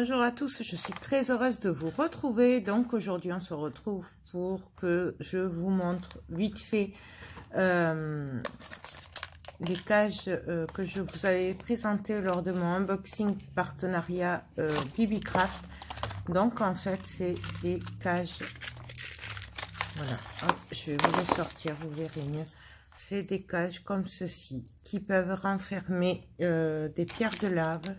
Bonjour à tous, je suis très heureuse de vous retrouver. Donc aujourd'hui on se retrouve pour que je vous montre vite fait les cages que je vous avais présentées lors de mon unboxing partenariat Bibicraft. Donc en fait c'est des cages, voilà, hop, je vais vous les sortir, vous verrez mieux. C'est des cages comme ceci qui peuvent renfermer des pierres de lave.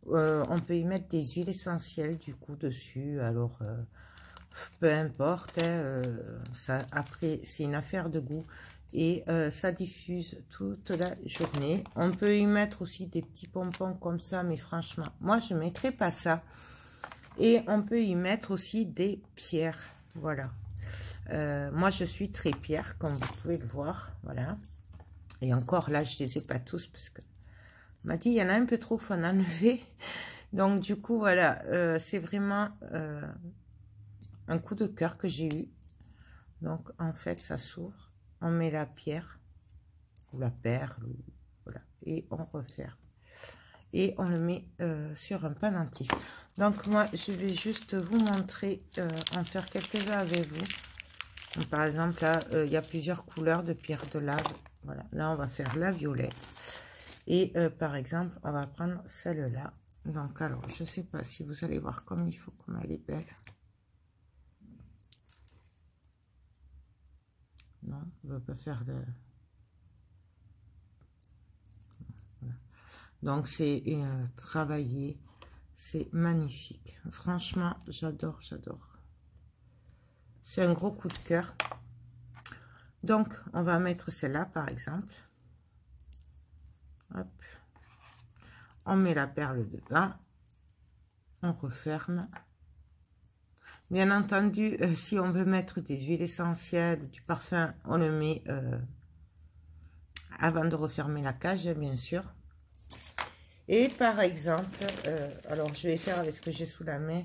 On peut y mettre des huiles essentielles du coup dessus, alors peu importe, hein, ça, après c'est une affaire de goût et ça diffuse toute la journée. On peut y mettre aussi des petits pompons comme ça, mais franchement moi je ne mettrai pas ça. Et on peut y mettre aussi des pierres, voilà. Moi je suis très pierre comme vous pouvez le voir, voilà. Et encore là je les ai pas tous parce que m'a dit il y en a un peu trop, faut en enlever. Donc du coup voilà, c'est vraiment un coup de cœur que j'ai eu. Donc en fait ça s'ouvre, on met la pierre ou la perle, voilà, et on referme et on le met sur un pendentif. Donc moi je vais juste vous montrer, en faire quelques-uns avec vous. Donc, par exemple là il y a plusieurs couleurs de pierre de lave, voilà, là on va faire la violette. Et par exemple, on va prendre celle-là. Donc, alors, je ne sais pas si vous allez voir comme il faut, comme elle est belle. Non, on ne veut pas faire de... Voilà. Donc, c'est travaillé. C'est magnifique. Franchement, j'adore, j'adore. C'est un gros coup de cœur. Donc, on va mettre celle-là, par exemple. Hop. On met la perle dedans. On referme. Bien entendu, si on veut mettre des huiles essentielles, du parfum, on le met avant de refermer la cage, bien sûr. Et par exemple, alors je vais faire avec ce que j'ai sous la main,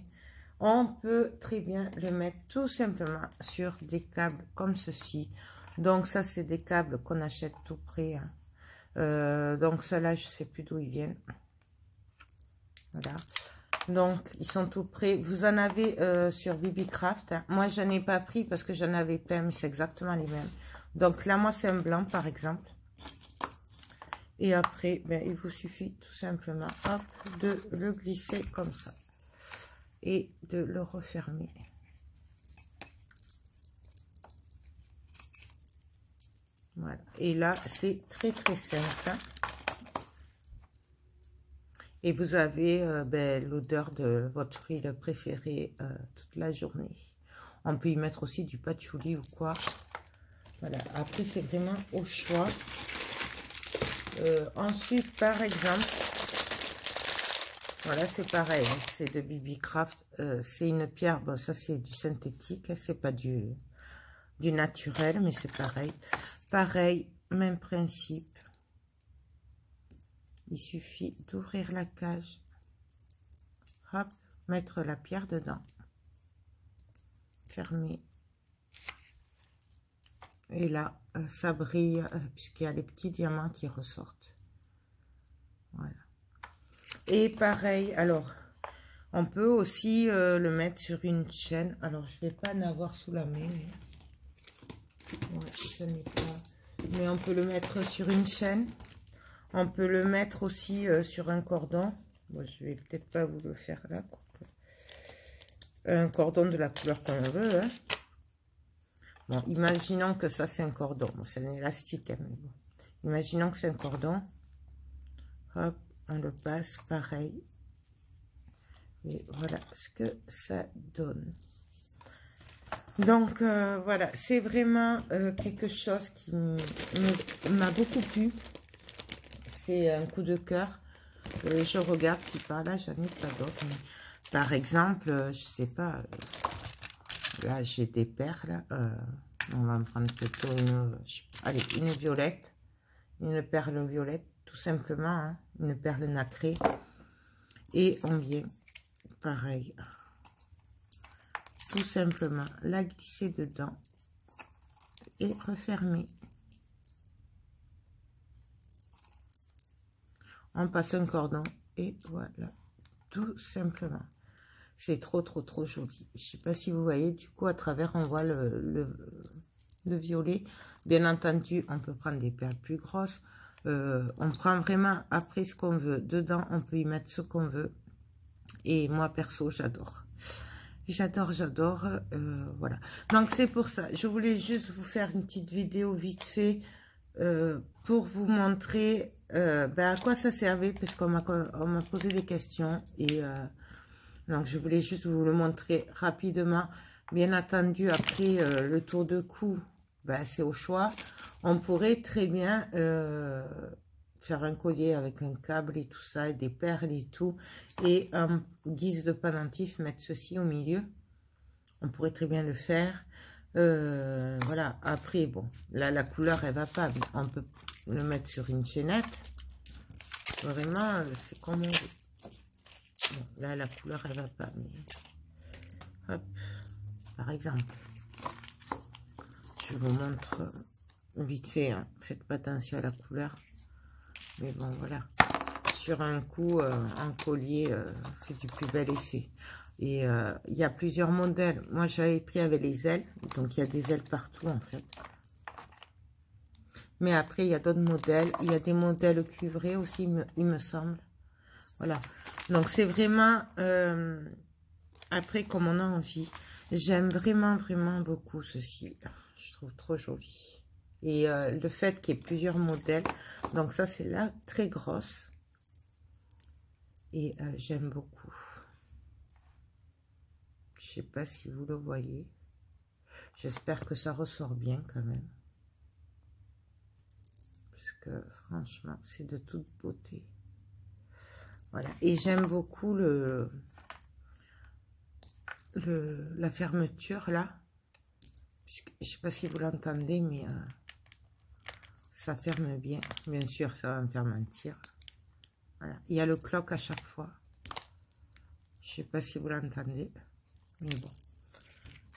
on peut très bien le mettre tout simplement sur des câbles comme ceci. Donc ça, c'est des câbles qu'on achète tout près, hein. Donc ceux-là, je ne sais plus d'où ils viennent. Voilà. Donc, ils sont tout prêts. Vous en avez sur Bibicraft. Hein. Moi, je n'en ai pas pris parce que j'en avais plein, mais c'est exactement les mêmes. Donc là, moi, c'est un blanc, par exemple. Et après, ben, il vous suffit tout simplement hop, de le glisser comme ça. Et de le refermer. Voilà. Et là, c'est très, très simple. Hein. Et vous avez ben, l'odeur de votre huile préférée toute la journée. On peut y mettre aussi du patchouli ou quoi. Voilà. Après, c'est vraiment au choix. Ensuite, par exemple, voilà, c'est pareil. Hein, c'est de Bibicraft. C'est une pierre. Bon, ça, c'est du synthétique. Hein, c'est pas du naturel, mais c'est pareil. Pareil, même principe. Il suffit d'ouvrir la cage, hop, mettre la pierre dedans, fermer. Et là, ça brille puisqu'il y a les petits diamants qui ressortent. Voilà. Et pareil, alors, on peut aussi le mettre sur une chaîne. Alors, je ne vais pas en avoir sous la main. Ouais, ce n'est pas... Mais on peut le mettre sur une chaîne. On peut le mettre aussi sur un cordon. Bon, je vais peut-être pas vous le faire là. Un cordon de la couleur qu'on veut. Hein. Bon, imaginons que ça c'est un cordon. Bon, c'est un élastique. Hein, mais bon. Imaginons que c'est un cordon. Hop, on le passe pareil. Et voilà ce que ça donne. Donc voilà, c'est vraiment quelque chose qui m'a beaucoup plu. C'est un coup de cœur. Je regarde si par là, j'en ai pas d'autres. Par exemple, je sais pas, là j'ai des perles. On va me prendre plutôt une violette. Une perle violette, tout simplement. Hein, une perle nacrée. Et on vient, pareil, tout simplement la glisser dedans. Et refermer. On passe un cordon et voilà. tout simplement. C'est trop, trop, trop joli. Je sais pas si vous voyez, du coup, à travers, on voit le violet. Bien entendu, on peut prendre des perles plus grosses. On prend vraiment après ce qu'on veut. Dedans, on peut y mettre ce qu'on veut. Et moi, perso, j'adore. J'adore, j'adore. Voilà. Donc, c'est pour ça. Je voulais juste vous faire une petite vidéo vite fait pour vous montrer à quoi ça servait. Parce qu'on m'a posé des questions. Et donc, je voulais juste vous le montrer rapidement. Bien entendu, après le tour de cou, c'est au choix. On pourrait très bien faire un collier avec un câble et tout ça, et des perles et tout. Et en guise de pendentif, mettre ceci au milieu. On pourrait très bien le faire. Voilà. Après, bon, là, la couleur, elle va pas. Mais on peut le mettre sur une chaînette. Vraiment, c'est comme on veut. Bon, là, la couleur, elle va pas. Mais... Hop. Par exemple. Je vous montre vite fait. Hein. Faites pas attention à la couleur. Mais bon, voilà. Sur un coup, un collier, c'est du plus bel effet. Et il y a plusieurs modèles. Moi, j'avais pris avec les ailes. Donc, il y a des ailes partout, en fait. Mais après, il y a d'autres modèles. Il y a des modèles cuivrés aussi, il me semble. Voilà. Donc, c'est vraiment... après, comme on a envie. J'aime vraiment, vraiment beaucoup ceci. Je trouve trop joli. Et le fait qu'il y ait plusieurs modèles. Donc, ça, c'est la très grosse. Et j'aime beaucoup. Je sais pas si vous le voyez. J'espère que ça ressort bien quand même. Parce que franchement, c'est de toute beauté. Voilà. Et j'aime beaucoup la fermeture là. Puisque, je sais pas si vous l'entendez, mais ça ferme bien. Bien sûr, ça va me faire mentir. Voilà. Il y a le cloque à chaque fois. Je sais pas si vous l'entendez. Mais bon.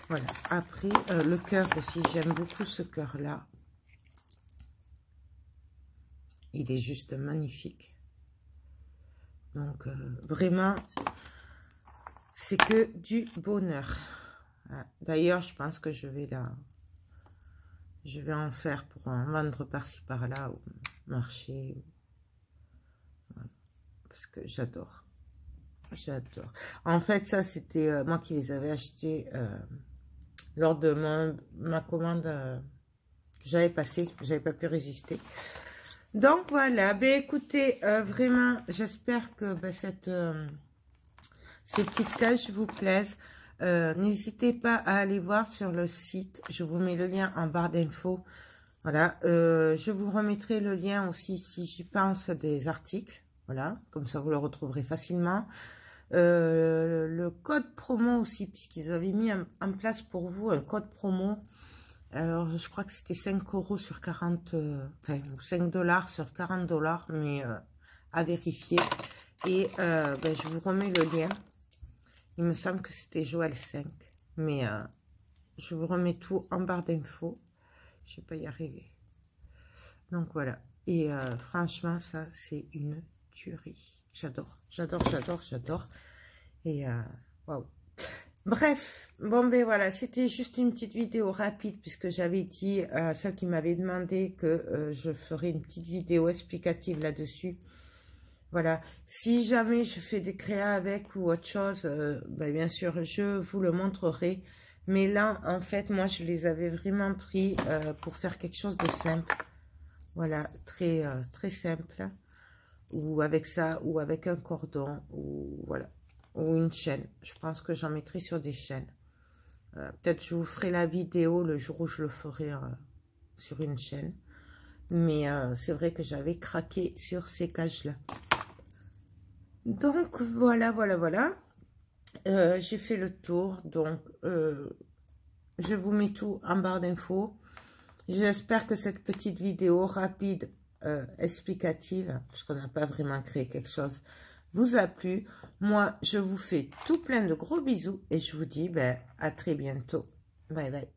Voilà. Après, le cœur aussi. J'aime beaucoup ce cœur-là. Il est juste magnifique. Donc, vraiment, c'est que du bonheur. Voilà. D'ailleurs, je pense que je vais en faire pour en vendre par-ci, par-là, au marché. Voilà. Parce que j'adore. J'adore. En fait, ça, c'était moi qui les avais achetés lors de ma commande que j'avais passée, que j'avais pas pu résister. Donc, voilà. Ben, écoutez, vraiment, j'espère que ces petites cages vous plaisent. N'hésitez pas à aller voir sur le site. Je vous mets le lien en barre d'infos. Voilà. Je vous remettrai le lien aussi, si j'y pense, des articles. Voilà. Comme ça, vous le retrouverez facilement. Le code promo aussi, puisqu'ils avaient mis en place pour vous un code promo. Alors, je crois que c'était 5 € sur 40, enfin, 5 $ sur 40 $, mais à vérifier. Et je vous remets le lien. Il me semble que c'était Joël 5, mais je vous remets tout en barre d'infos. Je ne vais pas y arriver. Donc, voilà. Et franchement, ça, c'est une tuerie. J'adore, j'adore, j'adore, j'adore. Et waouh. Bref, bon ben voilà, c'était juste une petite vidéo rapide puisque j'avais dit à celle qui m'avait demandé que je ferais une petite vidéo explicative là-dessus. Voilà, si jamais je fais des créas avec ou autre chose, bien sûr, je vous le montrerai. Mais là, en fait, moi, je les avais vraiment pris pour faire quelque chose de simple. Voilà, très, très simple. Ou avec ça, ou avec un cordon, ou voilà. Ou une chaîne. Je pense que j'en mettrai sur des chaînes. Peut-être je vous ferai la vidéo le jour où je le ferai sur une chaîne. Mais c'est vrai que j'avais craqué sur ces cages-là. Donc, voilà, voilà, voilà. J'ai fait le tour. Donc, je vous mets tout en barre d'infos. J'espère que cette petite vidéo rapide, explicative, parce qu'on n'a pas vraiment créé quelque chose, vous a plu. Moi, je vous fais tout plein de gros bisous et je vous dis à très bientôt. Bye bye.